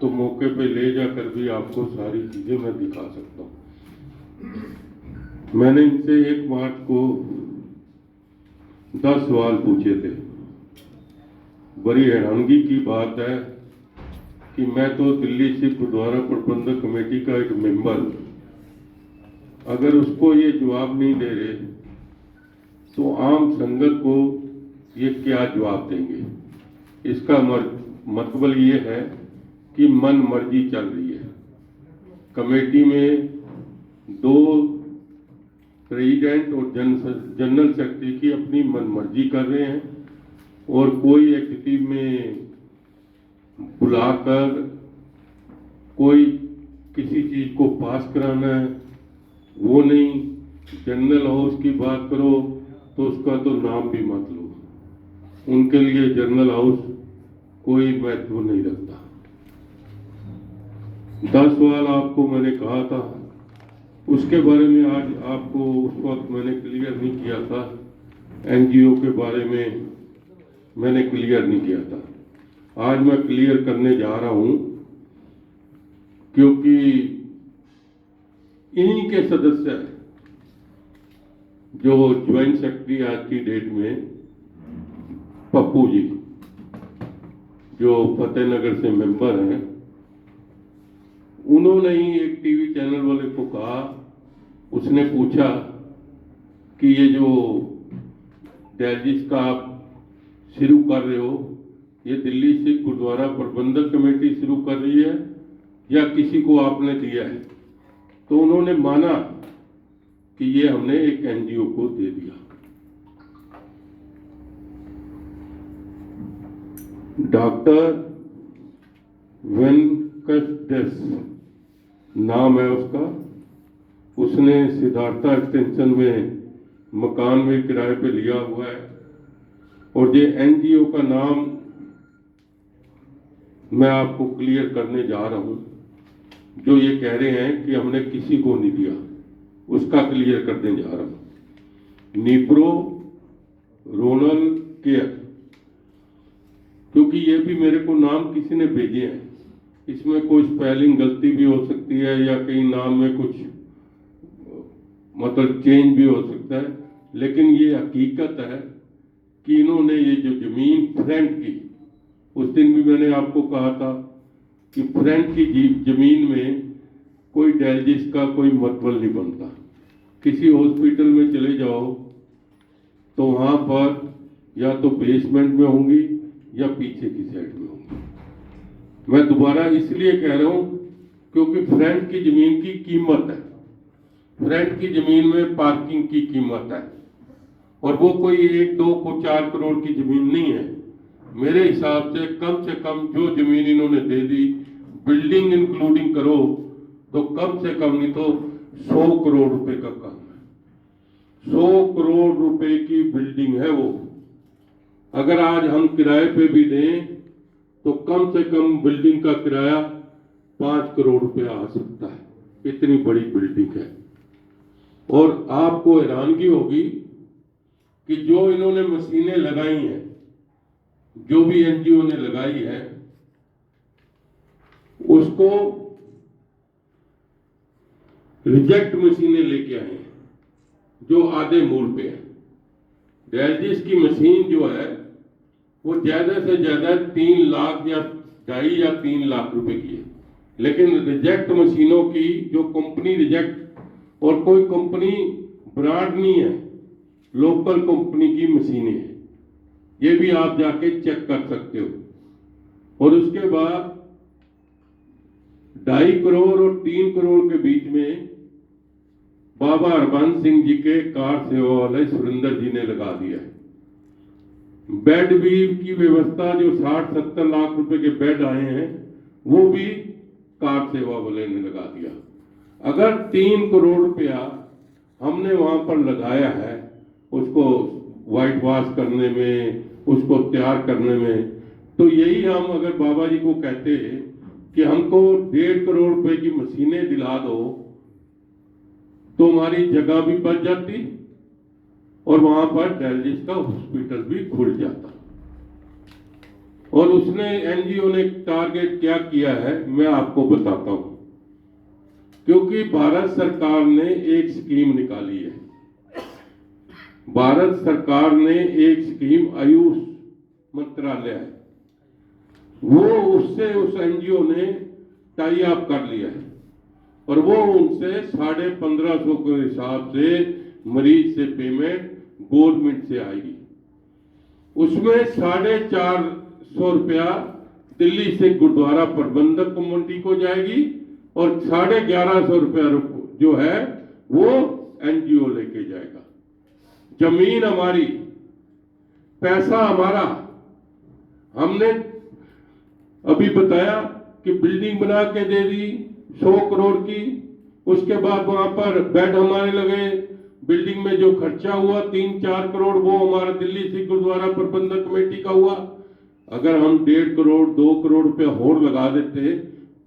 तो मौके पे ले जाकर भी आपको सारी चीज़ें मैं दिखा सकता हूँ। मैंने इनसे 1 मार्च को 10 सवाल पूछे थे। बड़ी हैरानगी की बात है कि मैं तो दिल्ली सिख गुरुद्वारा प्रबंधक कमेटी का एक मेंबर, अगर उसको ये जवाब नहीं दे रहे तो आम संगत को ये क्या जवाब देंगे। इसका मतलब ये है कि मन मर्जी चल रही है। कमेटी में 2 प्रेसिडेंट और जनरल सेक्रेटरी की अपनी मन मर्जी कर रहे हैं, और कोई एग्जीक्यूटिव में बुलाकर कोई किसी चीज को पास कराना है वो नहीं। जनरल हाउस की बात करो तो उसका तो नाम भी मत लो, उनके लिए जनरल हाउस कोई महत्व नहीं रखता। 10 सवाल आपको मैंने कहा था, उसके बारे में आज आपको उस वक्त मैंने क्लियर नहीं किया था। एनजीओ के बारे में मैंने क्लियर नहीं किया था। आज मैं क्लियर करने जा रहा हूं, क्योंकि इन्हीं के सदस्य जो ज्वाइंट सेक्रेटरी आज की डेट में पप्पू जी, जो फतेहनगर से मेंबर हैं, उन्होंने ही एक टीवी चैनल वाले को कहा, उसने पूछा कि ये जो डायलिसिस का आप शुरू कर रहे हो, ये दिल्ली सिख गुरुद्वारा प्रबंधक कमेटी शुरू कर रही है या किसी को आपने दिया है। तो उन्होंने माना कि ये हमने एक एनजीओ को दे दिया। डॉक्टर वेंकटेश नाम है उसका, उसने सिद्धार्था एक्सटेंशन में मकान भी किराए पे लिया हुआ है, और ये एनजीओ का नाम मैं आपको क्लियर करने जा रहा हूं। जो ये कह रहे हैं कि हमने किसी को नहीं दिया, उसका क्लियर करने जा रहा हूं। नीप्रो रोनल केयर, क्योंकि ये भी मेरे को नाम किसी ने भेजे हैं, इसमें कोई स्पेलिंग गलती भी हो सकती है या कहीं नाम में कुछ मतलब चेंज भी हो सकता है, लेकिन ये हकीकत है कि इन्होंने ये जो जमीन फ्रंट की, उस दिन भी मैंने आपको कहा था कि फ्रंट की जमीन में कोई डायलिसिस का कोई मतलब नहीं बनता। किसी हॉस्पिटल में चले जाओ तो वहां पर या तो बेसमेंट में होंगी या पीछे की साइड में होंगी। मैं दोबारा इसलिए कह रहा हूं क्योंकि फ्रंट की जमीन की कीमत है, फ्रंट की जमीन में पार्किंग की कीमत है, और वो कोई 1, 2 को 4 करोड़ की जमीन नहीं है। मेरे हिसाब से कम जो जमीन इन्होंने दे दी, बिल्डिंग इंक्लूडिंग करो तो कम से कम नहीं तो 100 करोड़ रुपए का काम है। 100 करोड़ रुपए की बिल्डिंग है वो। अगर आज हम किराए पे भी दें तो कम से कम बिल्डिंग का किराया 5 करोड़ रुपए आ सकता है, इतनी बड़ी बिल्डिंग है। और आपको हैरानगी होगी कि जो इन्होंने मशीनें लगाई हैं, जो भी एनजीओ ने लगाई है, उसको रिजेक्ट मशीनें लेके आए हैं जो आधे मूल पे है। डायलिसिस की मशीन जो है वो ज्यादा से ज्यादा 3 लाख या 2.5 या 3 लाख रुपए की है, लेकिन रिजेक्ट मशीनों की जो कंपनी रिजेक्ट, और कोई कंपनी ब्रांड नहीं है, लोकल कंपनी की मशीनें हैं, ये भी आप जाके चेक कर सकते हो। और उसके बाद 2.5 करोड़ और 3 करोड़ के बीच में बाबा हरबंस सिंह जी के कार सेवा वाले सुरेंद्र जी ने लगा दिया है। बेड भी की व्यवस्था, जो 60-70 लाख रुपए के बेड आए हैं, वो भी कार सेवा वाले ने लगा दिया। अगर 3 करोड़ रुपया हमने वहां पर लगाया है उसको व्हाइट वॉश करने में, उसको तैयार करने में, तो यही हम अगर बाबा जी को कहते कि हमको 1.5 करोड़ रुपए की मशीनें दिला दो तो हमारी जगह भी बच जाती और वहां पर डायलिसिस का हॉस्पिटल भी खुल जाता। और उसने एनजीओ ने टारगेट क्या किया है मैं आपको बताता हूं। क्योंकि भारत सरकार ने एक स्कीम निकाली है, भारत सरकार ने एक स्कीम आयुष मंत्रालय है, वो उससे उस एनजीओ ने टाई अप कर लिया है और वो उनसे 1550 के हिसाब से मरीज से पेमेंट गवर्नमेंट से आएगी। उसमें 450 रुपया दिल्ली से गुरुद्वारा प्रबंधक कमेटी को जाएगी और 1150 रुपया जो है वो एनजीओ लेके जाएगा। जमीन हमारी, पैसा हमारा। हमने अभी बताया कि बिल्डिंग बना के दे दी 100 करोड़ की, उसके बाद वहां पर बेड हमारे लगे, बिल्डिंग में जो खर्चा हुआ 3-4 करोड़ वो हमारा दिल्ली सिख गुरुद्वारा प्रबंधक कमेटी का हुआ। अगर हम 1.5 करोड़ 2 करोड़ रुपया और लगा देते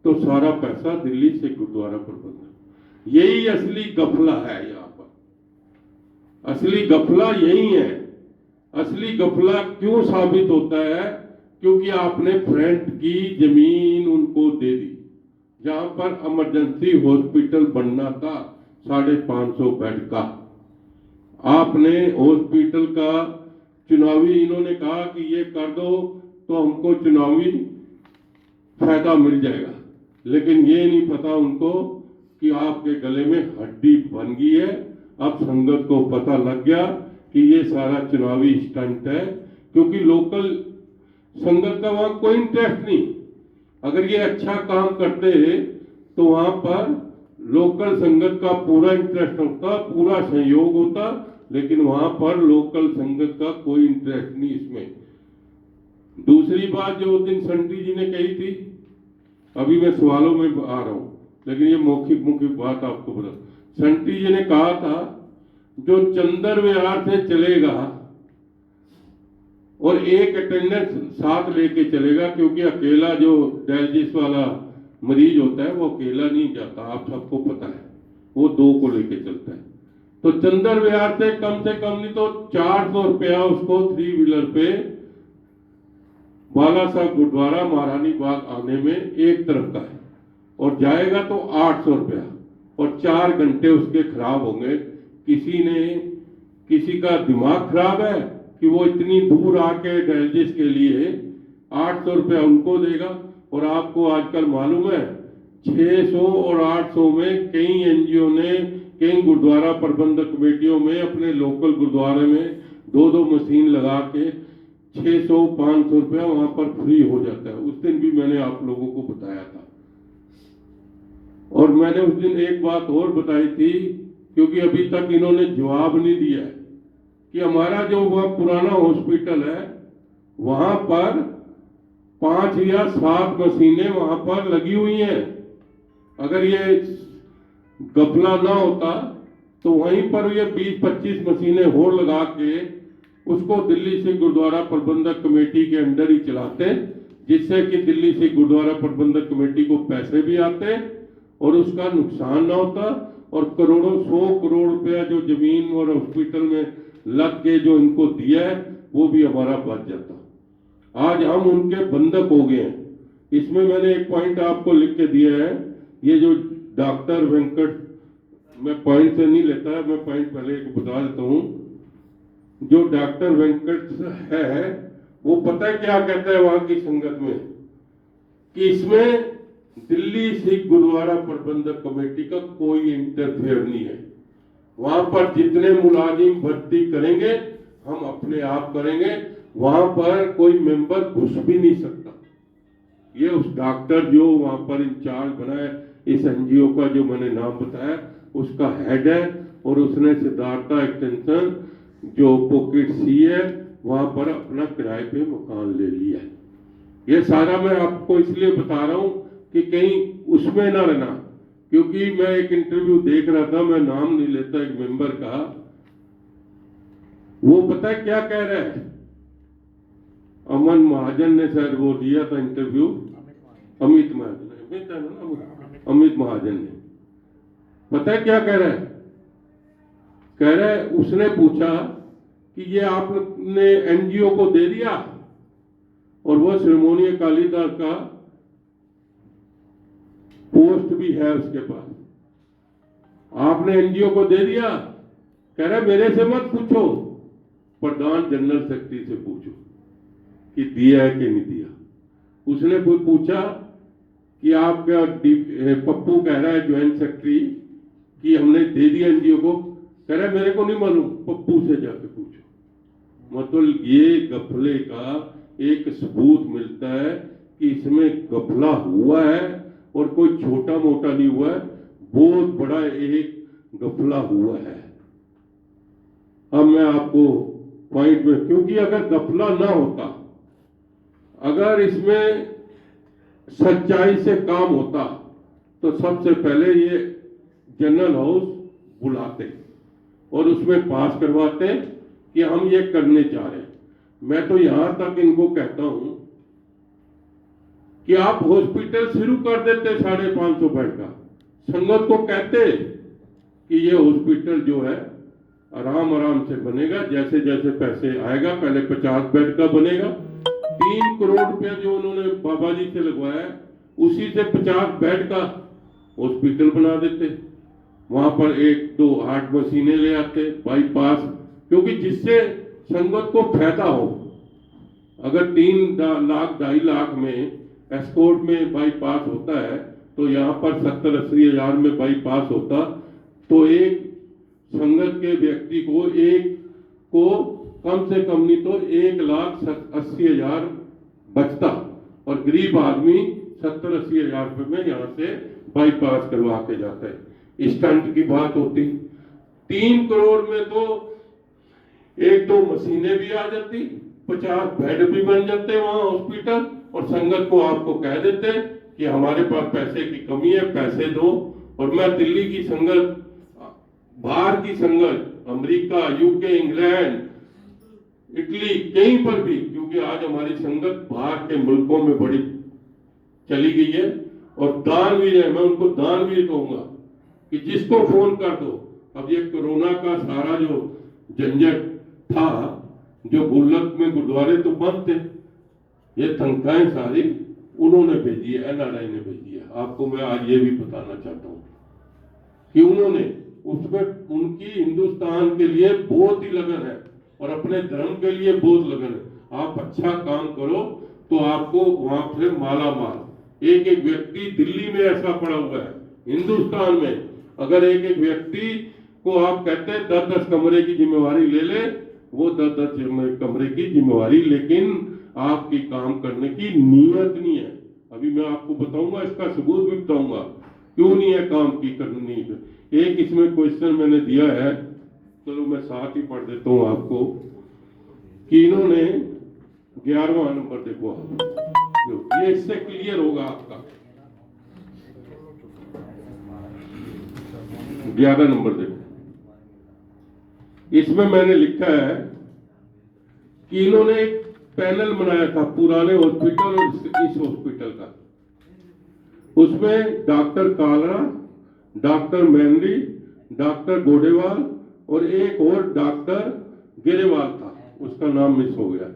तो सारा पैसा दिल्ली सिख गुरुद्वारा प्रबंधक। यही असली गफला है। यहाँ पर असली गफला यही है। असली गफला क्यों साबित होता है? क्योंकि आपने फ्रंट की जमीन उनको दे दी जहां पर इमरजेंसी हॉस्पिटल बनना था 550 बेड का। आपने हॉस्पिटल का चुनावी, इन्होंने कहा कि ये कर दो तो हमको चुनावी फायदा मिल जाएगा, लेकिन ये नहीं पता उनको कि आपके गले में हड्डी बन गई है। अब संगत को पता लग गया कि ये सारा चुनावी स्टंट है, क्योंकि लोकल संगत का वहां कोई इंटरेस्ट नहीं। अगर ये अच्छा काम करते तो वहां पर लोकल संगत का पूरा इंटरेस्ट होता, पूरा सहयोग होता, लेकिन वहां पर लोकल संगत का कोई इंटरेस्ट नहीं इसमें। दूसरी बात जो उस दिन संटी जी ने कही थी, अभी मैं सवालों में आ रहा हूं, लेकिन ये मौखिक बात आपको बता। संटी जी ने कहा था जो चंदर विहार से चलेगा और एक अटेंडेंस साथ लेके चलेगा, क्योंकि अकेला जो डायलिसिस वाला मरीज होता है वो अकेला नहीं जाता, आप सबको पता है, वो 2 को लेके चलता है। तो चंदर विहार से कम नहीं तो 400 रुपया उसको 3 व्हीलर पे बालासाह गुरुद्वारा महारानी बाग आने में एक तरफ का है, और जाएगा तो 800 रुपया, और 4 घंटे उसके खराब होंगे। किसी का दिमाग खराब है कि वो इतनी दूर आके डायलिसिस के लिए 800 रुपया उनको देगा। और आपको आजकल मालूम है 600 और 800 में कई एनजीओ ने, कई गुरुद्वारा प्रबंधक कमेटियों में अपने लोकल गुरुद्वारे में 2-2 मशीन लगा के 600-500 रुपया वहां पर फ्री हो जाता है। उस दिन भी मैंने आप लोगों को बताया था। और मैंने उस दिन एक बात और बताई थी, क्योंकि अभी तक इन्होंने जवाब नहीं दिया है, कि हमारा जो वह पुराना हॉस्पिटल है वहां पर 5 या 7 मशीनें वहां पर लगी हुई हैं। अगर ये गफला ना होता तो वहीं पर ये 20-25 मशीनें और लगा के उसको दिल्ली से गुरुद्वारा प्रबंधक कमेटी के अंडर ही चलाते, जिससे कि दिल्ली से गुरुद्वारा प्रबंधक कमेटी को पैसे भी आते और उसका नुकसान ना होता, और करोड़ों 100 करोड़ रुपया जो जमीन और हॉस्पिटल में लग के जो इनको दिया है वो भी हमारा बच जाता। आज हम उनके बंधक हो गए हैं। इसमें मैंने एक पॉइंट आपको लिख के दिया है, ये जो डॉक्टर वेंकट, मैं पॉइंट से नहीं लेता, मैं पॉइंट पहले एक बता देता हूँ। जो डॉक्टर वेंकट है वो पता है क्या कहता है वहां की संगत में, कि इसमें दिल्ली सिख गुरुद्वारा प्रबंधक कमेटी का कोई इंटरफेयर नहीं है। वहां पर जितने मुलाजिम भर्ती करेंगे हम अपने आप करेंगे, वहां पर कोई मेंबर घुस भी नहीं सकता। ये उस डॉक्टर जो वहां पर इंचार्ज बना है इस एनजीओ का, जो मैंने नाम बताया, उसका हेड है, और उसने सिद्धार्था एक्सटेंशन जो पॉकेट सी है वहां पर अपना किराए पे मकान ले लिया है। ये सारा मैं आपको इसलिए बता रहा हूं कि कहीं उसमें ना रहना, क्योंकि मैं एक इंटरव्यू देख रहा था, मैं नाम नहीं लेता, एक मेंबर का, वो पता है क्या कह रहा है, अमन महाजन ने शायद वो दिया था इंटरव्यू, अमित महाजन ने, पता है क्या कह रहा है? कह रहा है, उसने पूछा कि ये आपने एनजीओ को दे दिया? और वो श्रीमोनी कालीदास का पोस्ट भी है उसके पास। आपने एनजीओ को दे दिया, कह रहे मेरे से मत पूछो, प्रधान जनरल सेक्रेटरी से पूछो कि दिया है कि नहीं दिया। उसने कोई पूछा कि आपका पप्पू कह रहा है ज्वाइंट सेक्रेटरी कि हमने दे दिया एनजीओ को, कह रहा है मेरे को नहीं मालूम, पप्पू से जाके पूछो। मतलब ये गफले का एक सबूत मिलता है कि इसमें गफला हुआ है और कोई छोटा मोटा नहीं हुआ है, बहुत बड़ा एक गफला हुआ है। अब मैं आपको पॉइंट में, क्योंकि अगर गफला ना होता, अगर इसमें सच्चाई से काम होता, तो सबसे पहले ये जनरल हाउस बुलाते और उसमें पास करवाते कि हम ये करने जा रहे हैं। मैं तो यहां तक इनको कहता हूं कि आप हॉस्पिटल शुरू कर देते 550 बेड का, संगत को कहते कि ये हॉस्पिटल जो है आराम आराम से बनेगा, जैसे जैसे पैसे आएगा, पहले 50 बेड का बनेगा। 3 करोड़ रुपया जो उन्होंने बाबा जी से लगवाया, उसी से 50 बेड का हॉस्पिटल बना देते। वहां पर 1-2 8 मशीनें ले आते, बाईपास, क्योंकि जिससे संगत को फायदा हो। अगर 3 लाख 2.5 लाख में एस्कॉर्ट में बाईपास होता है, तो यहाँ पर 70-80 हजार में बाईपास होता, तो एक संगत के व्यक्ति को कम से कम नहीं तो 1,80,000 बचता, और गरीब आदमी 70-80 हजार रुपए में यहाँ से बाईपास करवा के जाता है। स्टंट की बात होती, 3 करोड़ में तो 1-2 मशीनें भी आ जाती, 50 बेड भी बन जाते वहां हॉस्पिटल, और संगत को आपको कह देते कि हमारे पास पैसे की कमी है, पैसे दो। और मैं दिल्ली की संगत, बाहर की संगत, अमेरिका, यूके, इंग्लैंड, इटली, कहीं पर भी, क्योंकि आज हमारी संगत बाहर के मुल्कों में बड़ी चली गई है, और दान भी है, मैं उनको दान भी कहूंगा कि जिसको फोन कर दो। अब ये कोरोना का सारा जो झंझट था, जो गुल्लक में गुरुद्वारे तो बंद थे, ये तनख्वाहें सारी उन्होंने भेजी है, एनआरआई ने भेजी है। आपको मैं आज ये भी बताना चाहता हूँ कि उन्होंने उसमें, उनकी हिंदुस्तान के लिए बहुत ही लगन है और अपने धर्म के लिए बहुत लगन है। आप अच्छा काम करो तो आपको वहां से माला माल। एक एक व्यक्ति दिल्ली में ऐसा पड़ा हुआ है, हिंदुस्तान में अगर एक एक व्यक्ति को आप कहते हैं 10-10 कमरे की जिम्मेवारी ले ले, वो 10-10 कमरे की जिम्मेवारी, लेकिन आपकी काम करने की नीयत नहीं है। अभी मैं आपको बताऊंगा, इसका सबूत भी बताऊंगा क्यों नहीं है काम की करनी। एक इसमें क्वेश्चन मैंने दिया है, चलो मैं साथ ही पढ़ देता हूं आपको, कि इन्होंने 11वां नंबर देखो आप, ये इससे क्लियर होगा आपका। 11 नंबर देखो, इसमें मैंने लिखा है कि इन्होंने एक पैनल बनाया था पुराने हॉस्पिटल और इस हॉस्पिटल का। उसमें डॉक्टर कालरा, डॉक्टर मैनरी, डॉक्टर गोडेवाल और एक और डॉक्टर गिरेवाल था, उसका नाम मिस हो गया।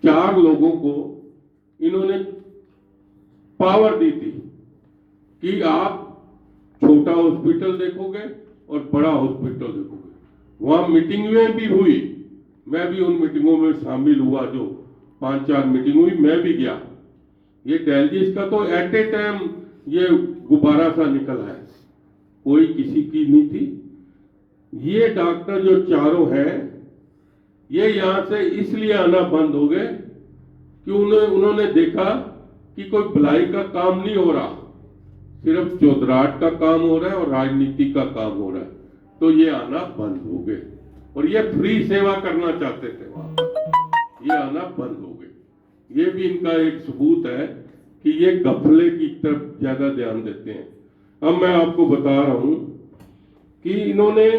4 लोगों को इन्होंने पावर दी थी कि आप छोटा हॉस्पिटल देखोगे और बड़ा हॉस्पिटल देखोगे। वहां मीटिंग में भी हुई, मैं भी उन मीटिंगों में शामिल हुआ, जो 5-4 मीटिंग हुई, मैं भी गया। ये डेल्जीस का तो एट ए टाइम ये गुब्बारा सा निकल है, कोई किसी की नहीं थी। ये डॉक्टर जो चारों हैं, ये यहां से इसलिए आना बंद हो गए कि उन्होंने देखा कि कोई भलाई का काम नहीं हो रहा, सिर्फ चौधराट का काम हो रहा है और राजनीति का काम हो रहा है, तो ये आना बंद हो गए। और ये फ्री सेवा करना चाहते थे वहां, ये आना बंद हो गए। ये भी इनका एक सबूत है कि ये गफले की तरफ ज्यादा ध्यान देते हैं। अब मैं आपको बता रहा हूं कि इन्होंने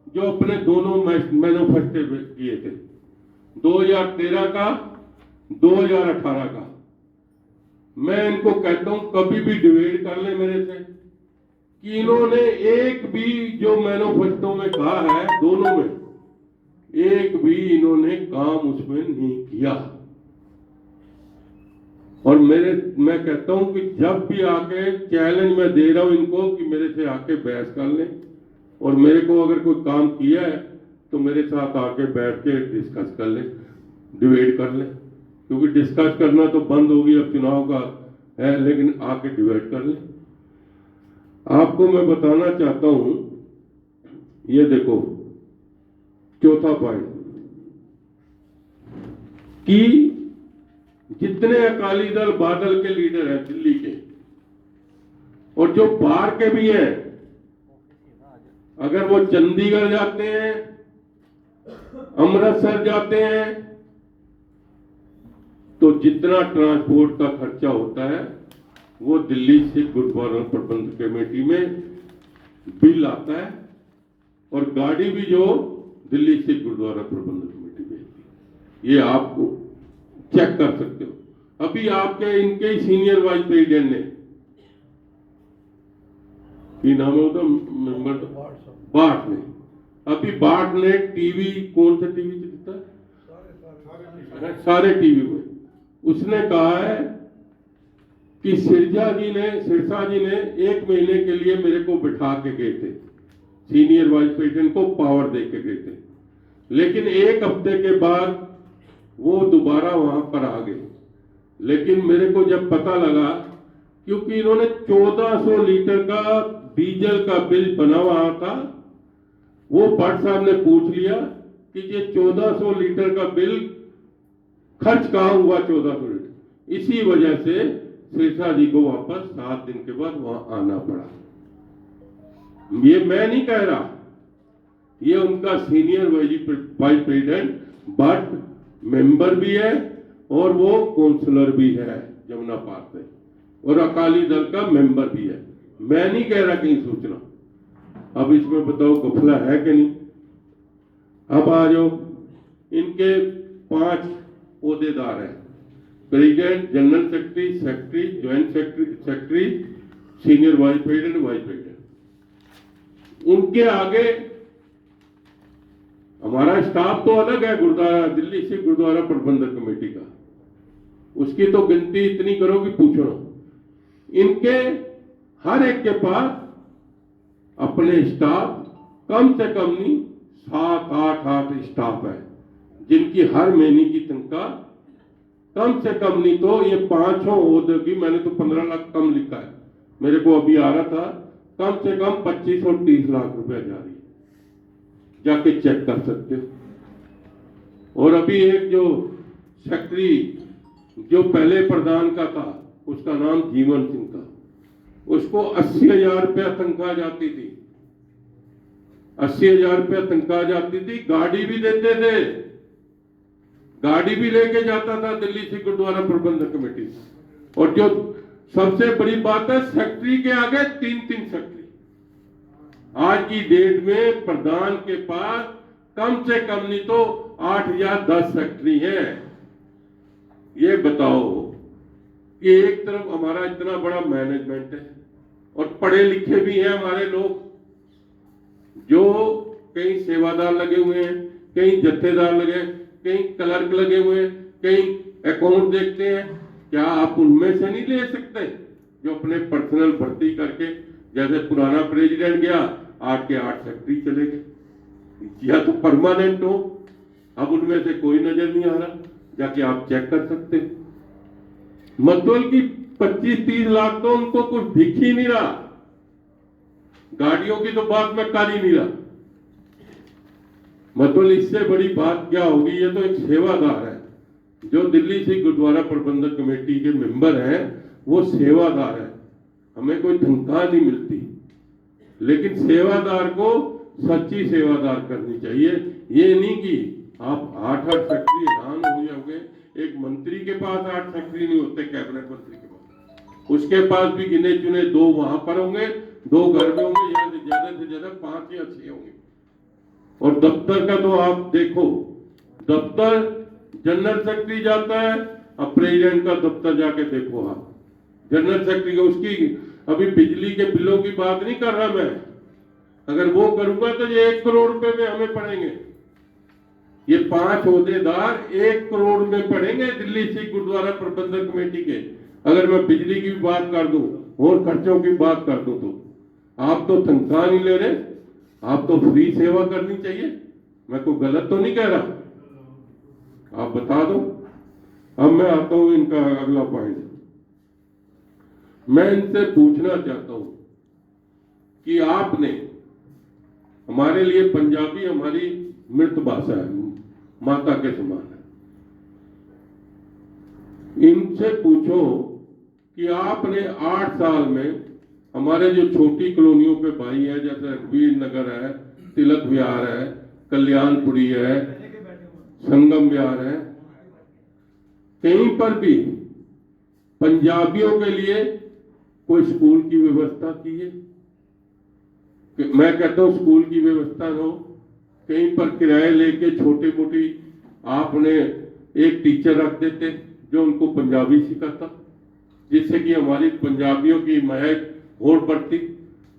जो अपने दोनों मैनिफेस्टो किए थे, 2013 का, 2018 का, मैं इनको कहता हूं कभी भी डिबेट कर ले मेरे से कि इन्होंने एक भी जो मैनिफेस्टो में कहा है, दोनों में एक भी इन्होंने काम उसमें नहीं किया। और मैं कहता हूं कि जब भी आके चैलेंज मैं दे रहा हूं इनको कि मेरे से आके बहस कर लें, और मेरे को अगर कोई काम किया है तो मेरे साथ आके बैठ के डिस्कस कर लें, डिबेट कर लें, क्योंकि डिस्कस करना तो बंद होगी, अब चुनाव का है, लेकिन आके डिबेट कर लें। आपको मैं बताना चाहता हूं, ये देखो चौथा पॉइंट कि जितने अकाली दल बादल के लीडर हैं दिल्ली के, और जो बाहर के भी हैं, अगर वो चंडीगढ़ जाते हैं, अमृतसर जाते हैं, तो जितना ट्रांसपोर्ट का खर्चा होता है वो दिल्ली से गुरुद्वारा प्रबंध कमेटी में बिल आता है, और गाड़ी भी जो दिल्ली से गुरुद्वारा प्रबंध कमेटी भेजती है। ये आप चेक कर सकते हो। अभी आपके इनके ही सीनियर वाइस प्रेसिडेंट ने, की नाम है उसका मेंबर, बाठ ने, अभी बाठ ने टीवी, कौन सा टीवी देता है, सारे टीवी में उसने कहा है कि सिरसा जी ने 1 महीने के लिए मेरे को बिठा के गए थे, सीनियर वाइस प्रेसिडेंट को पावर दे के गए थे, लेकिन 1 हफ्ते के बाद वो दोबारा वहां पर आ गए। लेकिन मेरे को जब पता लगा, क्योंकि इन्होंने 1400 लीटर का डीजल का बिल बना हुआ था, वो भट्ट साहब ने पूछ लिया कि ये 1400 लीटर का बिल खर्च कहां हुआ, 1400 लीटर। इसी वजह से सिरसा जी को वापस 7 दिन के बाद वहां आना पड़ा। ये मैं नहीं कह रहा, ये उनका senior vice president Bhatt member भी है और वो काउंसलर भी है जमुना पार्क में, और अकाली दल का मेंबर भी है। मैं नहीं कह रहा कहीं सूचना। अब इसमें बताओ गफला है कि नहीं। अब आ जाओ, इनके 5 ओहदेदार हैं, president, general secretary, secretary, joint secretary, senior vice president, vice president. उनके आगे हमारा स्टाफ तो अलग है, गुरुद्वारा दिल्ली से गुरुद्वारा प्रबंधक कमेटी का, उसकी तो गिनती इतनी करो कि पूछो ना। इनके हर एक के पास अपने स्टाफ कम से कम नहीं 7-8 स्टाफ है, जिनकी हर महीने की तनख्वाह कम से कम नहीं तो ये 5 ओहदे की, मैंने तो 15 लाख कम लिखा है, मेरे को अभी आ रहा था, कम से कम 25 और 30 लाख रुपया जा रही है, जाके चेक कर सकते हो। और अभी एक जो सेक्रेटरी जो पहले प्रधान का था, उसका नाम जीवन सिंह था, उसको 80,000 रुपया तनख्वाह जाती थी, 80,000 रुपया तनख्वाह जाती थी, गाड़ी भी देते थे, गाड़ी भी लेके जाता था दिल्ली से गुरुद्वारा प्रबंधक कमेटी। और जो सबसे बड़ी बात है, सेक्रेटरी के आगे 3-3 सेक्रेटरी। आज की डेट में प्रधान के पास कम से कम नहीं तो 8 या 10 सेक्रेटरी हैं। ये बताओ कि एक तरफ हमारा इतना बड़ा मैनेजमेंट है, और पढ़े लिखे भी हैं हमारे लोग, जो कहीं सेवादार लगे हुए हैं, कहीं जत्थेदार लगे, कहीं क्लर्क लगे हुए हैं, कहीं अकाउंट देखते हैं। क्या आप उनमें से नहीं ले सकते जो अपने पर्सनल भर्ती करके, जैसे पुराना प्रेसिडेंट गया 8 के 8 सेक्रेटरी चले गए, या तो परमानेंट हो। अब उनमें से कोई नजर नहीं आ रहा, जाके आप चेक कर सकते। मतलब कि 25-30 लाख तो उनको कुछ दिख ही नहीं रहा, गाड़ियों की तो बात मैं कर ही नहीं रहा। मतलब इससे बड़ी बात क्या होगी, ये तो एक सेवादार है, जो दिल्ली से गुरुद्वारा प्रबंधक कमेटी के मेंबर हैं, वो सेवादार है, हमें कोई तनख्वाह नहीं मिलती, लेकिन सेवादार को सच्ची सेवादार करनी चाहिए। ये नहीं कि आप 8-8 सेक्रेटरी हैरान हो जाओगे। एक मंत्री के पास 8 सेक्रेटरी नहीं होते, कैबिनेट मंत्री के पास, उसके पास भी गिने चुने 2 वहां पर होंगे, 2 घर में होंगे, या ज्यादा से ज्यादा 5 या 6 होंगे। और दफ्तर का तो आप देखो, दफ्तर जनरल सेक्रेटरी जाता है, अब प्रेसिडेंट का दफ्तर जाके देखो आप, जनरल सेक्रेटरी का, उसकी अभी बिजली के बिलों की बात नहीं कर रहा मैं, अगर वो करूंगा तो ये 1 करोड़ रुपए में हमें पड़ेंगे। ये 5 ओहदेदार 1 करोड़ में पड़ेंगे दिल्ली सिख गुरुद्वारा प्रबंधक कमेटी के। अगर मैं बिजली की बात कर दूं और खर्चों की बात कर दूं तो आप तो तनख्वाह नहीं ले रहे, आप तो फ्री सेवा करनी चाहिए। मैं कोई गलत तो नहीं कह रहा, आप बता दो। अब मैं आता हूं इनका अगला पॉइंट। मैं इनसे पूछना चाहता हूं कि आपने, हमारे लिए पंजाबी हमारी मृत भाषा है, माता के समान है। इनसे पूछो कि आपने 8 साल में हमारे जो छोटी कॉलोनियों के भाई है, जैसे वीर नगर है, तिलक विहार है, कल्याणपुरी है, संगम विहार है, कहीं पर भी पंजाबियों के लिए कोई स्कूल की व्यवस्था की है? मैं कहता हूं स्कूल की व्यवस्था हो, कहीं पर किराए लेके छोटी मोटी आपने एक टीचर रख देते जो उनको पंजाबी सिखाता, जिससे कि हमारी पंजाबियों की महक और बढ़ती।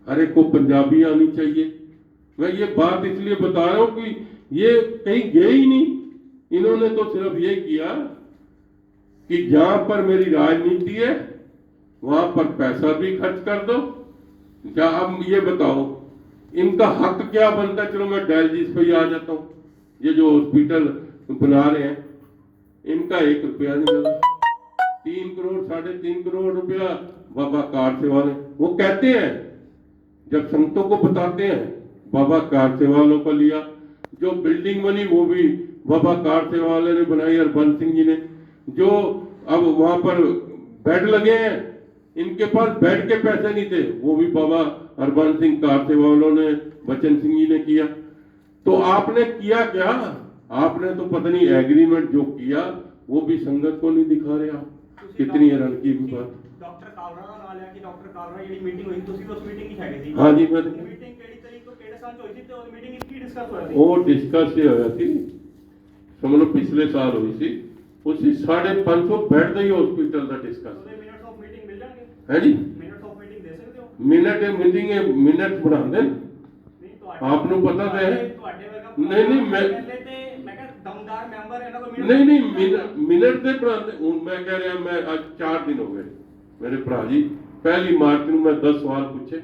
हर एक को पंजाबी आनी चाहिए। मैं ये बात इसलिए बता रहा हूं कि ये कहीं गए ही नहीं। इन्होंने तो सिर्फ ये किया कि जहां पर मेरी राजनीति है वहां पर पैसा भी खर्च कर दो। क्या अब ये बताओ इनका हक क्या बनता है? चलो मैं डायलिसिस पे ही आ जाता हूँ। ये जो हॉस्पिटल बना रहे हैं इनका 1 रुपया नहीं लगा। 3 करोड़ 3.5 करोड़ रुपया बाबा कार सेवा ने, वो कहते हैं जब संतों को बताते हैं बाबा कार सेवा वालों का लिया। जो बिल्डिंग बनी वो भी बाबा कार सेवा वाले ने बनाई, हरबंस सिंह जी ने। जो अब वहां पर बेड लगे हैं, इनके पास बेड के पैसे नहीं थे, वो भी बाबा हरबंस सिंह कार सेवा वालों ने, बचन सिंह जी ने किया। तो आपने किया क्या? आपने तो पता नहीं एग्रीमेंट जो किया वो भी संगत को नहीं दिखा रहे। आप कितनी हैरान की बात। डॉक्टर कालरा ਦਾ ਨਾਮ ਲਿਆ ਕਿ ਡਾਕਟਰ ਕਾਲਰਾ ਜਿਹੜੀ ਮੀਟਿੰਗ ਹੋਈ ਤੁਸੀਂ ਉਸ ਮੀਟਿੰਗ ਵਿੱਚ ਹੈਗੇ ਸੀ? हाँ जी मैं ਮੀਟਿੰਗ ਕਿਹੜੀ ਤਰੀਕ ਤੋਂ ਕਿਹੜੇ ਸਾਲ ਚ ਹੋਈ ਸੀ ਤੇ ਉਸ ਮੀਟਿੰਗ ਵਿੱਚ ਕੀ ਡਿਸਕਸ ਹੋਇਆ ਸੀ? वो डिस्कस ये होया थी, समझ लो पिछले साल हुई थी। उसी 550 बेड ਦਾ ਹੀ हॉस्पिटल ਦਾ डिस्कस ਉਹਦੇ ਮਿੰਟਸ ਆਫ ਮੀਟਿੰਗ ਮਿਲ ਜਾਣਗੇ? है जी। ਮਿੰਟਸ ਆਫ ਮੀਟਿੰਗ ਦੇ ਸਕਦੇ ਹੋ? मिनट बनाते ਨਹੀਂ ਤੁਹਾਡੇ आप नु पता तो है। ਤੁਹਾਡੇ ਵਰਗਾ नहीं मैं ਤੇ ਮੈਂ ਕਿਹਾ ਦਮਦਾਰ ਮੈਂਬਰ ਇਹਨਾਂ ਕੋਲ नहीं मिनट से बनाते हूं। मैं कह रहा मैं आज 4 दिन हो गए मेरे भरा जी, 1 मार्च ਨੂੰ मैं 10 सवाल पूछे।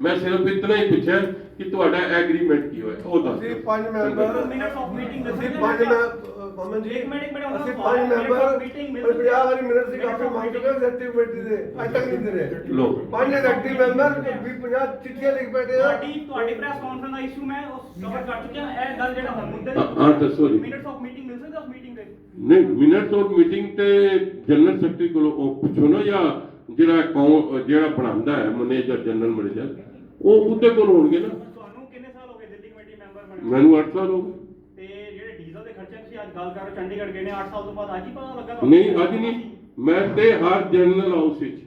मैं सिर्फ इतना ही पूछा कि ਤੁਹਾਡਾ एग्रीमेंट की होया ਉਹ ਦੱਸ। ਅਸੀਂ 5 ਮੈਂਬਰ ਮਿੰਟਸ ਆਫ ਮੀਟਿੰਗ ਅਸੀਂ ਦੱਸੋ। 5 ਮੈਂਬਰ ਜੀ ਇੱਕ ਮਿੰਟ ਅਸੀਂ 5 ਮੈਂਬਰ 50 ਵਾਰੀ ਮਿੰਟ ਸੀ ਕਾਫੀ ਮੰਗ ਚੁੱਕੇ ਐਕਟਿਵ ਕਮੇਟੀ ਦੇ ਅੱਜ ਤੱਕ ਨਹੀਂ ਦੇ ਰਹੇ। ਲੋ 5 ਐਕਟਿਵ ਮੈਂਬਰ 50 ਚਿੱਠੀਆਂ ਲਿਖ ਬੈਠੇ ਆ। ਤੁਹਾਡੀ ਪ੍ਰੈਸ ਕਾਨਫਰੰਸ ਦਾ ਇਸ਼ੂ ਮੈਂ ਉਸ ਕਵਰ ਕਰ ਚੁੱਕਿਆ। ਇਹ ਗੱਲ ਜਿਹੜਾ ਹੁਣ ਮੁੱਦੇ ਹਾਂ ਦੱਸੋ ਜੀ। ਮਿੰਟਸ ਆਫ ਮੀਟਿੰਗ ਮਿਲ ਸਕਦਾ ਉਸ ਮੀਟਿੰਗ ਦੇ? ਨਹੀਂ ਮਿੰਟ ਔਰ ਮੀਟਿੰਗ ਤੇ ਜਨਰਲ ਸੈਕਟਰੀ ਕੋਲੋਂ ਉਹ ਪੁੱਛੋ ਨਾ, ਜਾਂ ਜਿਹੜਾ ਬਣਾਉਂਦਾ ਹੈ ਮੈਨੇਜਰ ਜਨਰਲ ਮੈਨੇਜਰ ਉਹ ਉਹਦੇ ਕੋਲ ਹੋਣਗੇ ਨਾ। ਤੁਹਾਨੂੰ ਕਿੰਨੇ ਸਾਲ ਹੋ ਗਏ ਦਿੱਲੀ ਕਮੇਟੀ ਮੈਂਬਰ ਬਣੇ? ਮੈਨੂੰ 8 ਸਾਲ ਹੋ ਗਏ। ਤੇ ਜਿਹੜੇ ਡੀਜ਼ਲ ਦੇ ਖਰਚੇ ਤੁਸੀਂ ਅੱਜ ਗੱਲ ਕਰ ਰਹੇ ਹੋ, ਚੰਡੀਗੜ੍ਹ ਗਏ ਨੇ 8 ਸਾਲ ਤੋਂ ਬਾਅਦ ਅੱਜ ਹੀ ਪਤਾ ਲੱਗਾ ਤੁਹਾਨੂੰ? ਨਹੀਂ ਅੱਜ ਨਹੀਂ, ਮੈਂ ਤੇ ਹਰ ਜਨਰਲ ਹਾਊਸ ਵਿੱਚ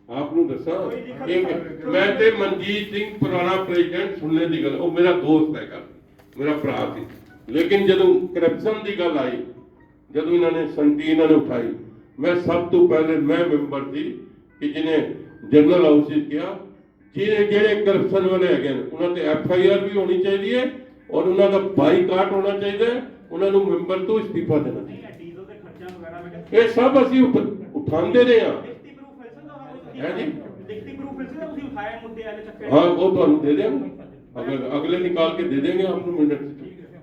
ਆਪ ਨੂੰ ਦੱਸਾਂ ਮੈਂ ਤੇ ਮਨਜੀਤ ਸਿੰਘ ਪੁਰਾਣਾ ਪ੍ਰੈਜ਼ੀਡੈਂਟ ਸੁਣਨੇ ਦੀ ਗੱਲ, ਉਹ ਮੇਰਾ ਦੋਸਤ ਹੈਗਾ, ਮੇਰਾ ਭਰਾ ਸੀ। ਲੇਕਿਨ ਜਦੋਂ ਕਰਪਸ਼ਨ ਦੀ ਗੱਲ ਆਈ, ਜਦੋਂ ਇਹਨਾਂ ਨੇ ਸੰਤੀ ਇਹਨਾਂ ਨੇ ਉਠਾਈ, ਮੈਂ ਸਭ ਤੋਂ ਪਹਿਲੇ ਮੈਂ ਮੈਂਬਰ ਸੀ ਕਿ ਜਿਹਨੇ ਜਨਰਲ ਹਾਊਸ ਵਿੱਚ ਕਿਹਾ ਜਿਹੜੇ ਕਰਪਸ਼ਨ ਵਾਲੇ ਹੈਗੇ ਨੇ ਉਹਨਾਂ ਤੇ FIR ਵੀ ਹੋਣੀ ਚਾਹੀਦੀ ਹੈ ਔਰ ਉਹਨਾਂ ਦਾ ਬਾਈਕਾਟ ਹੋਣਾ ਚਾਹੀਦਾ ਹੈ, ਉਹਨਾਂ ਨੂੰ ਮੈਂਬਰ ਤੋਂ ਇਸਤੀਫਾ ਦੇਣਾ ਚਾਹੀਦਾ। ਡੀਜ਼ਲ ਦੇ ਖਰਚਿਆਂ ਵਗੈਰਾ ਮੈਂ ਕਿਹਾ ਇਹ ਸਭ ਅਸੀਂ ਉਠਾਉਂਦੇ ਰਹੇ ਹਾਂ। ਲਿਖਤੀ ਪ੍ਰੂਫ ਮਿਲ ਸਕਦਾ ਹੋਵੇ? ਹੈ ਜੀ। ਲਿਖਤੀ ਪ੍ਰੂਫ ਮਿਲ ਸਕਦਾ ਤੁਸੀਂ ਉਠਾਏ ਮੁੱਦੇ ਵਾਲੇ ਚੱਕੇ? हाँ वो तो दे देंगे, अगले निकाल के दे देंगे आपको मिनट।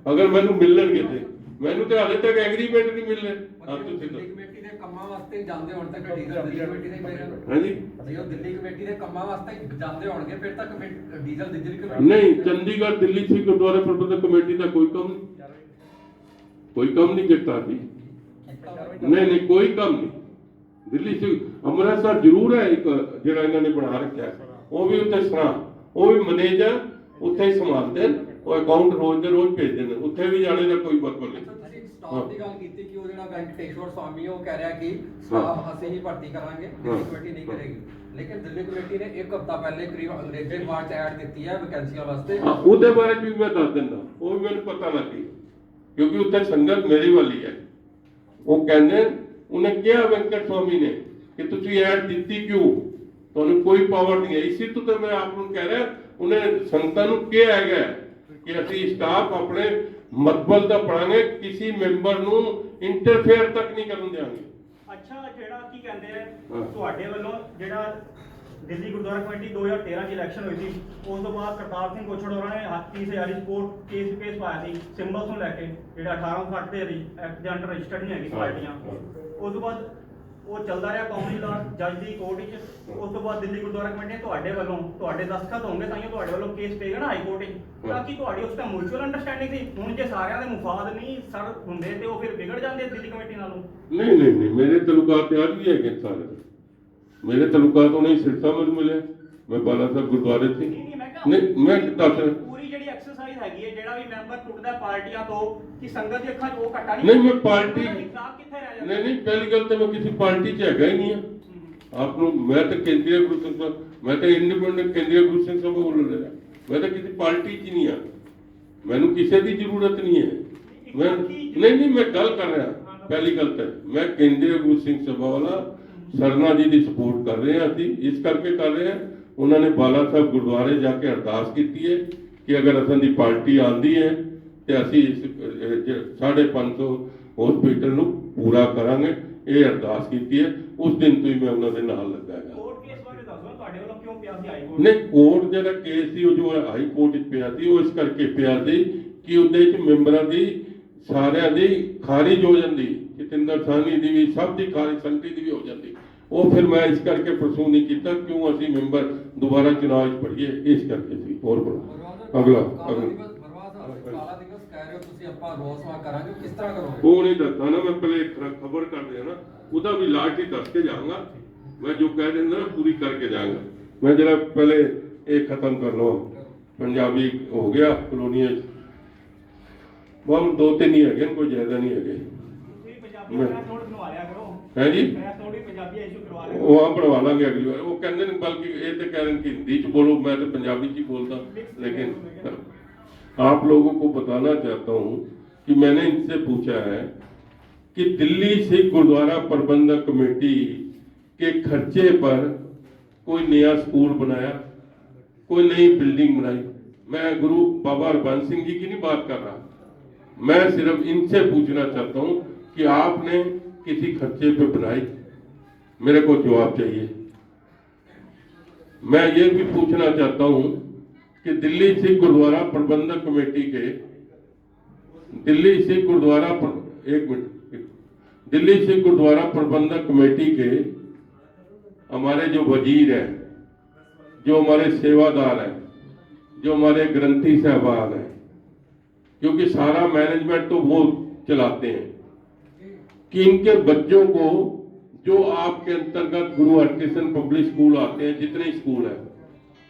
अगर मैंने मिलने थे मैंने तो हाले तक एग्रीमेंट नहीं मिल रहे। हाँ तो ਦਿੱਲੀ ਕਮੇਟੀ ਦੇ ਕੰਮਾਂ ਵਾਸਤੇ ਜਾਂਦੇ ਹੋਣ ਤੱਕ ਡੀਜ਼ਲ ਦਿੱਲੀ ਕਮੇਟੀ ਦੇ ਪਏਗਾ। हाँ जी ਜੇ ਉਹ ਦਿੱਲੀ ਕਮੇਟੀ ਦੇ ਕੰਮਾਂ ਵਾਸਤੇ ਜਾਂਦੇ ਹੋਣਗੇ ਫਿਰ ਤੱਕ ਡੀਜ਼ਲ ਦਿੱਲੀ ਕਮੇਟੀ नहीं, चंडीगढ़ दिल्ली से गुरुद्वारा प्रबंधक कमेटी का कोई कम नहीं करता जी। नहीं कोई कम नहीं। दिल्ली से अमृतसर जरूर है एक ਜਿਹੜਾ ਇਹਨਾਂ ਨੇ ਬਣਾ ਰੱਖਿਆ, ਉਹ ਵੀ ਉੱਥੇ ਸੁਣਾ, ਉਹ ਵੀ ਮੈਨੇਜਰ ਉੱਥੇ ਹੀ ਸੰਭਾਲਦੇ ਨੇ, ਉਹ ਅਕਾਊਂਟ ਰੋਜ਼ ਦੇ ਰੋਜ਼ ਭੇਜਦੇ ਨੇ, ਉੱਥੇ ਵੀ ਜਾਣੇ ਦਾ ਕੋਈ ਮਤਲਬ ਨਹੀਂ। ਤੁਸੀਂ ਸਟਾਫ ਦੀ ਗੱਲ ਕੀਤੀ ਕਿ ਉਹ ਜਿਹੜਾ ਵੈਂਕਟੇਸ਼ਵਰ ਸਵਾਮੀ ਉਹ ਕਹਿ ਰਿਹਾ ਕਿ ਸਟਾਫ ਅਸੀਂ ਹੀ ਭਰਤੀ ਕਰਾਂਗੇ, ਦਿੱਲੀ ਕਮੇਟੀ ਨਹੀਂ ਕਰੇਗੀ। ਲੇਕਿਨ ਦਿੱਲੀ ਕਮੇਟੀ ਨੇ 1 ਹਫ਼ਤਾ ਪਹਿਲੇ ਕਰੀਬ ਅੰਗਰੇਜ਼ੀ ਅਖਬਾਰ 'ਚ ਐਡ ਦਿੱਤੀ ਹੈ ਵੈਕੈਂਸੀਆਂ ਵਾਸਤੇ। ਉਹਦੇ ਬਾਰੇ ਵੀ ਮੈਂ ਦੱਸ ਦਿੰਦਾ, ਉਹ ਵੀ ਮੈਨੂੰ ਪਤਾ ਲੱਗ ਗਈ ਕਿਉਂਕਿ ਉੱਥੇ ਸੰਗਤ ਮੇਰੀ ਵਾਲੀ ਹੈ। ਉਹ ਕਹਿੰਦੇ ਉਹਨੇ ਕਿਹਾ ਵੈਂਕਟ ਸਵਾਮੀ ਨੇ ਕਿ ਤੁਸੀਂ ਐਡ ਦਿੱਤੀ ਕਿਉਂ, ਤੁਹਾਨੂੰ ਕੋਈ ਪਾਵਰ ਨਹੀਂ ਹੈ। ਇਸੇ ਤੋਂ ਮੈਂ ਆਪ ਨੂੰ ਕਹਿ ਰਿਹਾ ਉਹਨੇ ਸੰਗਤਾਂ ਨੂੰ ਕਿਹਾ ਹੈਗਾ ਕਿ ਅਸੀਂ ਸਟਾਫ ਆਪਣੇ ਮਤਬਲ ਦਾ ਪੜਾਂਗੇ, ਕਿਸੇ ਮੈਂਬਰ ਨੂੰ ਇੰਟਰਫੇਅਰ ਤੱਕ ਨਹੀਂ ਕਰਨ ਦੇਵਾਂਗੇ। ਅੱਛਾ, ਜਿਹੜਾ ਕੀ ਕਹਿੰਦੇ ਆ ਹਾਂ। ਤੁਹਾਡੇ ਵੱਲੋਂ ਜਿਹੜਾ ਦਿੱਲੀ ਗੁਰਦੁਆਰਾ ਕਮੇਟੀ 2013 ਚ ਇਲੈਕਸ਼ਨ ਹੋਈ ਸੀ, ਉਸ ਤੋਂ ਬਾਅਦ ਕਰਤਾਰ ਸਿੰਘ ਕੋਛੜ ਹੋਰਾਂ ਨੇ 30,000 ਕੋਰਟ ਕੇਸ ਪਾਇਆ ਸੀ ਸਿੰਬਲਸ ਨੂੰ ਲੈ ਕੇ, ਜਿਹੜਾ 1860 ਦੇ ਐਕਟ ਦੇ ਅੰਡਰ ਰਜਿਸਟਰਡ ਨਹੀਂ ਹੈਗੀ ਪਾਰਟੀਆਂ। ਉਸ ਤੋਂ ਬਾਅਦ ਉਹ ਚੱਲਦਾ ਰਿਹਾ ਕਾਨੂੰਨੀ ਲਾਅ ਜੱਜ ਦੀ ਕੋਰਟ ਵਿੱਚ। ਉਸ ਤੋਂ ਬਾਅਦ ਦਿੱਲੀ ਗੁਰਦੁਆਰਾ ਕਮੇਟੀ ਨੇ ਤੁਹਾਡੇ ਵੱਲੋਂ, ਤੁਹਾਡੇ ਦਸਤਖਤ ਹੋਣਗੇ ਤਾਂ ਹੀ ਤੁਹਾਡੇ ਵੱਲੋਂ ਕੇਸ ਪਏਗਾ ਨਾ ਹਾਈ ਕੋਰਟ ਵਿੱਚ, ਤਾਂ ਕਿ ਤੁਹਾਡੀ ਉਸ ਦਾ ਮਿਊਚੁਅਲ ਅੰਡਰਸਟੈਂਡਿੰਗ ਸੀ। ਹੁਣ ਜੇ ਸਾਰਿਆਂ ਦੇ ਮੁਫਾਦ ਨਹੀਂ ਸਰ ਹੁੰਦੇ ਤੇ ਉਹ ਫਿਰ ਵਿਗੜ ਜਾਂਦੇ ਦਿੱਲੀ ਕਮੇਟੀ ਨਾਲੋਂ। नहीं, मेरे तल्लुकात आज भी है कि सारे मेरे तल्लुकात नहीं सिरसा में मिले, मैं बाला साहब गुरुद्वारे से नहीं मैं दस ਪੂਰੀ ਜਿਹੜੀ ਐਕਸਰਸਾਈਜ਼ ਹੈਗੀ ਹੈ, ਜਿਹੜਾ ਵੀ ਮੈਂਬਰ ਟੁੱਟਦਾ ਪਾਰਟੀਆਂ ਤੋਂ, ਕਿ ਸੰਗਤ ਦੀ ਅੱਖਾਂ 'ਚ ਉਹ ਘਟਾ नहीं मैं पार्टी ਇਨਸਾਫ ਕਿੱਥੇ ਰਹਿ ਜਾਂਦਾ? नहीं पहली गल तो मैं किसी पार्टी च हैगा ही नहीं है। आप लोग मैं तो केंद्रीय गुरु सिंह सभा, मैं तो इंडिपेंडेंट केंद्रीय गुरु सिंह सभा बोल रहा, मैं तो किसी पार्टी च नहीं है, मैनू किसी की जरूरत नहीं है। मैं नहीं मैं गल कर रहा, पहली गल तो मैं केंद्रीय गुरु सिंह सभा वाला सरना जी की सपोर्ट कर रहे हैं। अभी इस करके कर रहे हैं, उन्होंने बाला साहब गुरुद्वारे जाके अरदास की है कि अगर असन की पार्टी आती है तो असी इस 550 हॉस्पिटल नूं पूरा करांगे। ये अरदास की है, उस दिन तो ही मैं उन्होंने नाल लगा है। ਕੋਰਟ ਕੇਸ ਬਾਰੇ ਦੱਸੋ ਤੁਹਾਡੇ ਵੱਲੋਂ ਕਿਉਂ ਪਿਆ ਸੀ ਹਾਈ ਕੋਰਟ? नहीं कोर्ट जरा केस सी जो हाई कोर्ट पिया सी, वो इस करके पिया सी कि उहदे च मैंबरां दी सारिਆਂ ਦੀ खारिज हो जाती, जतिंदर साहनी दी भी सब दी खारिज, संगती दी भी हो जाती। वो फिर मैं इस करके परसू नहीं किया, क्यों असी मैंबर दोबारा चुनाव पढ़िए, इस करके सी। और बोलो अगला ਕਾਲਾ ਦਿਵਸ ਕਹਿ ਰਹੇ ਹੋ ਤੁਸੀਂ, ਆਪਾਂ ਰੋਸ ਵਾ ਕਰਾਂਗੇ, ਕਿਸ ਤਰ੍ਹਾਂ ਕਰੋਗੇ? वो नहीं दसता ना, मैं पहले एक खबर कर दिया ना, उदा भी लाट ही दस के जाऊंगा। मैं जो कह देना ना पूरी करके जाऊंगा। मैं जरा पहले एक खत्म कर लो, पंजाबी हो गया कॉलोनिया बहुत 2-3 ही है, कोई ज्यादा नहीं है। ਤੁਸੀਂ ਪੰਜਾਬੀ ਪ੍ਰੈਸ ਨੋਟ ਬਣਵਾ ਲਿਆ ਕਰੋ। है जी ਪ੍ਰੈਸ ਨੋਟ ਵੀ ਪੰਜਾਬੀ ਇਸ਼ੂ ਕਰਵਾ ਲਿਆ वो आप बनवा लेंगे अगली बार। वो कहते हैं बल्कि ये तो कह रहे हैं कि हिंदी च बोलो, मैं तो पंजाबी च ही बोलता। लेकिन आप लोगों को बताना चाहता हूँ कि मैंने इनसे पूछा है कि दिल्ली सिख गुरुद्वारा प्रबंधक कमेटी के खर्चे पर कोई नया स्कूल बनाया, कोई नई बिल्डिंग बनाई। मैं गुरु बाबा हरबंस सिंह जी की नहीं बात कर रहा, मैं सिर्फ इनसे पूछना चाहता हूँ कि आपने किसी खर्चे पे बनाई? मेरे को जवाब चाहिए। मैं ये भी पूछना चाहता हूँ कि दिल्ली सिख गुरुद्वारा प्रबंधक कमेटी के दिल्ली सिख गुरुद्वारा प्रबंधक कमेटी के हमारे जो वजीर हैं, जो हमारे सेवादार हैं, जो हमारे ग्रंथी साहबान हैं, क्योंकि सारा मैनेजमेंट तो वो चलाते हैं, कि इनके बच्चों को जो आपके अंतर्गत गुरु हरकृष्ण पब्लिक स्कूल आते हैं, जितने स्कूल हैं,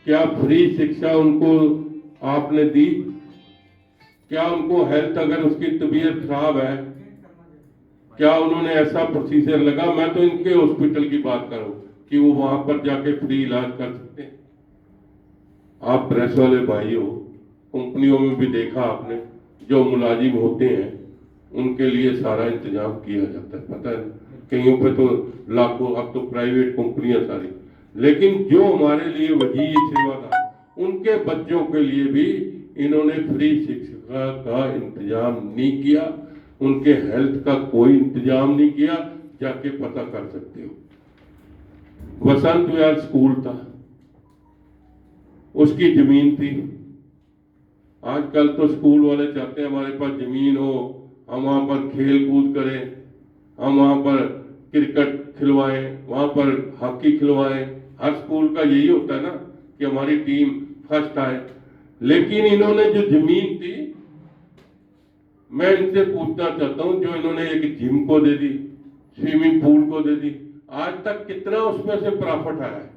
क्या फ्री शिक्षा उनको आपने दी? क्या उनको हेल्थ, अगर उसकी तबीयत खराब है, क्या उन्होंने ऐसा प्रोसीजर लगा? मैं तो इनके हॉस्पिटल की बात करूं कि वो वहां पर जाके फ्री इलाज कर सकते हैं। आप प्रेस वाले भाई हो, कंपनियों में भी देखा आपने, जो मुलाजिम होते हैं उनके लिए सारा इंतजाम किया जाता है। पता है कईयों पे तो लाखों, अब तो प्राइवेट कंपनियां सारी, लेकिन जो हमारे लिए वजीर सेवादार, उनके बच्चों के लिए भी इन्होंने फ्री शिक्षा का इंतजाम नहीं किया, उनके हेल्थ का कोई इंतजाम नहीं किया। जाके पता कर सकते हो। वसंत विहार स्कूल था, उसकी जमीन थी। आजकल तो स्कूल वाले चाहते हैं हमारे पास जमीन हो, हम वहां पर खेल कूद करें, हम वहां पर क्रिकेट खिलवाएं, वहां पर हॉकी खिलवाएं। हर स्कूल का यही होता है ना कि हमारी टीम फर्स्ट आए। लेकिन इन्होंने जो जमीन थी, मैं इनसे पूछना चाहता हूं, जो इन्होंने एक जिम को दे दी, स्विमिंग पूल को दे दी, आज तक कितना उसमें से प्रॉफिट आया है?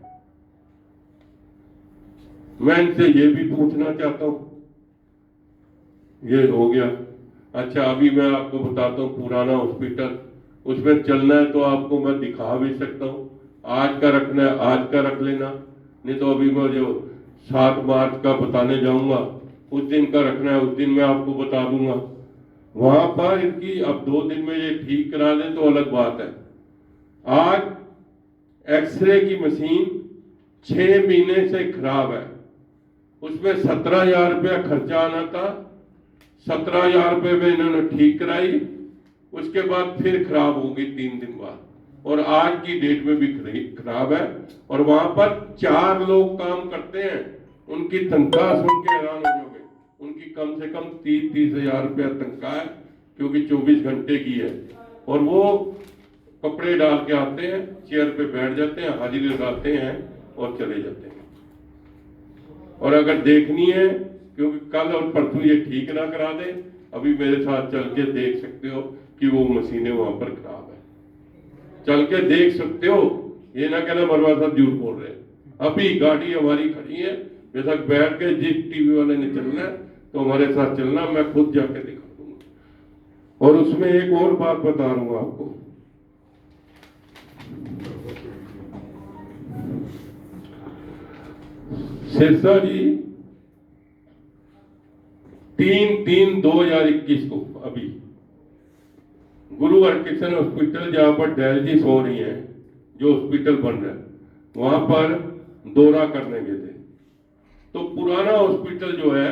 मैं इनसे ये भी पूछना चाहता हूं। ये हो गया। अच्छा, अभी मैं आपको बताता हूँ पुराना हॉस्पिटल, उसमें चलना है तो आपको मैं दिखा भी सकता हूँ। आज का रखना है आज का रख लेना, नहीं तो अभी मैं जो 7 मार्च का बताने जाऊंगा, उस दिन का रखना है, उस दिन मैं आपको बता दूंगा। वहां पर इनकी अब 2 दिन में ये ठीक करा दें तो अलग बात है। आज एक्सरे की मशीन 6 महीने से खराब है, उसमें 17,000 रुपया खर्चा आना था, 17,000 रुपये में इन्होंने ठीक कराई, उसके बाद फिर खराब होगी 3 दिन बाद, और आज की डेट में भी खराब है। और वहां पर 4 लोग काम करते हैं, उनकी तनख्वाह सुन के हैरान हो जाओगे। उनकी कम से कम 30 हजार रुपया तनख्वाह है, क्योंकि 24 घंटे की है। और वो कपड़े डाल के आते हैं, चेयर पे बैठ जाते हैं, हाजिरी लगाते हैं और चले जाते हैं। और अगर देखनी है, क्योंकि कल और परसों ये ठीक ना करा दे, अभी मेरे साथ चल के देख सकते हो कि वो मशीनें वहां पर खराब है, चल के देख सकते हो। ये ना कहना मरवा साहब झूठ बोल रहे हैं। अभी गाड़ी हमारी खड़ी है, बेशक बैठ के जिस टीवी वाले ने चलना है तो हमारे साथ चलना, मैं खुद जाके दिखा दूंगा। और उसमें एक और बात बता रहा हूं आपको, सिरसा जी 3/3/2021 को अभी गुरु हरकिशन हॉस्पिटल, जहां पर डायलिसिस हो रही है, जो हॉस्पिटल बन रहा है, वहां पर दौरा करने गए थे। तो पुराना हॉस्पिटल जो है,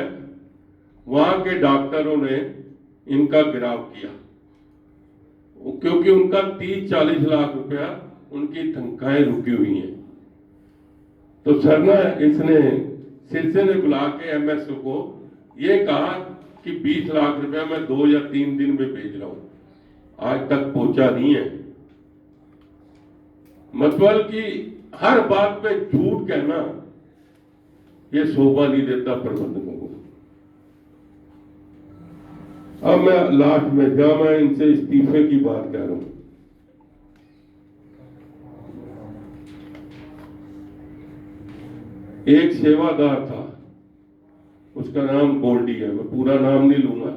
वहां के डॉक्टरों ने इनका गिराव किया, क्योंकि उनका 30-40 लाख रुपया उनकी तनख्वाहें रुकी हुई हैं। तो सर ने इसने सिलसिले ने बुला के एमएसओ को ये कहा कि 20 लाख रुपया मैं 2 या 3 दिन में भेज रहा हूं, आज तक पहुंचा नहीं है। मतलब कि हर बात पे झूठ कहना ये शोभा नहीं देता प्रबंधकों को। अब मैं लास्ट में जहां मैं इनसे इस्तीफे की बात कह रहा हूं, एक सेवादार था, उसका नाम गोल्डी है, मैं पूरा नाम नहीं लूंगा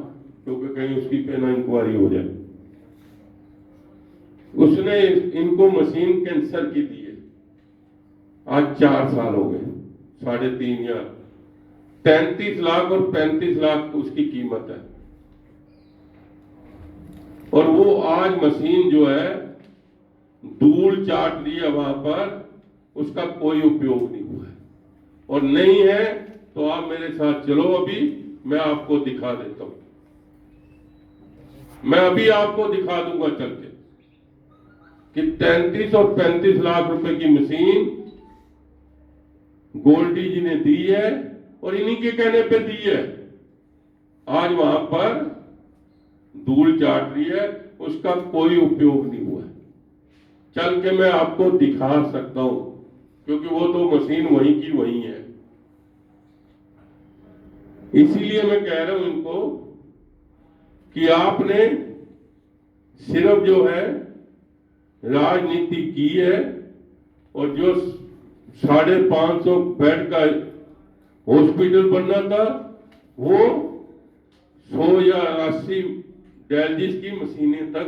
क्योंकि कहीं उसकी पे ना इंक्वायरी हो जाए। उसने इनको मशीन कैंसर की दी है, आज 4 साल हो गए, 3.5 या 33 लाख और 35 लाख उसकी कीमत है। और वो आज मशीन जो है धूल चाट ली है वहां पर, उसका कोई उपयोग नहीं हुआ है। और नहीं है तो आप मेरे साथ चलो, अभी मैं आपको दिखा देता हूं, मैं अभी आपको दिखा दूंगा चल के कि 33 और 35 लाख रुपए की मशीन गोल्डी जी ने दी है, और इन्हीं के कहने पे दी है। आज वहां पर धूल चाट रही है, उसका कोई उपयोग नहीं हुआ है। चल के मैं आपको दिखा सकता हूं, क्योंकि वो तो मशीन वहीं की वहीं है। इसीलिए मैं कह रहा हूं इनको कि आपने सिर्फ जो है राजनीति की है, और जो 550 बेड का हॉस्पिटल बनना था, वो 100 या 80 डायलिसिस की मशीनें तक